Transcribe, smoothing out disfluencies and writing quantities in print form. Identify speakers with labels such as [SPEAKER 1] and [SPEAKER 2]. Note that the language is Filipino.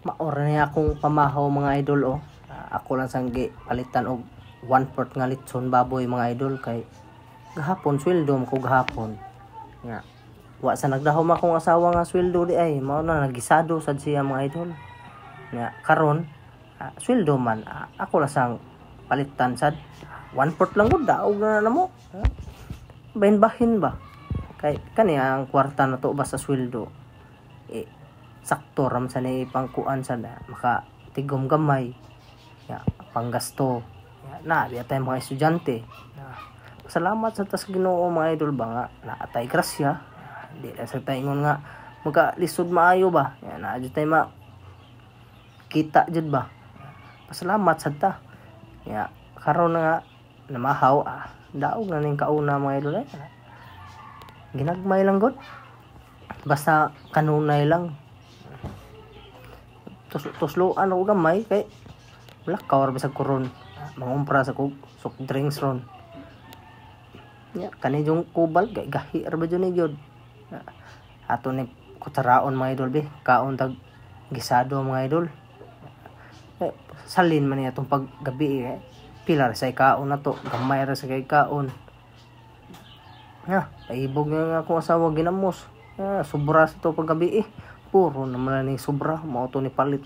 [SPEAKER 1] Maora niya akong pamahaw mga idol oh. Ako lang sanggi palitan og 1/4 nga litson baboy mga idol kay gahapon sweldo ko gahapon. Nga wa sa nagdahom akong asawa nga sweldo di ay mao na nagisado sad siya mga idol. Nga karon sweldo man ako lang sang palitan sad 1/4 lang gud daog na namo. Bahin-bahin ba kay kani ang kwarta na to basta sweldo sakto ram sa ni pangkuan sa maka tigom gamay ya panggasto ya, na di tay mga estudyante salamat sa tas Ginoo mga idol ba nga naatay grasya di sa taingon nga magka-lisod maayo ba ya na jud tay ma kita jud ba pasalamat sad ta ya karon nga namahaw daog na ning kauna mga idol ginagmay lang gud basta kanunay lang tusloan ako gamay kay wala ka or bisag kuron mangumpra sa soft drinks ron ya kani yung kubal kay gahi ra ba jud ni gyud ato ni kutsaraon mga idol be kaon tag gisado mga idol salin man niya tong paggabi pila ra sa kaon na to gamay ra sa kay kaon paibog nga akong asawa ginamos sobra sa to paggabi puro naman ni sobra mao to ni palit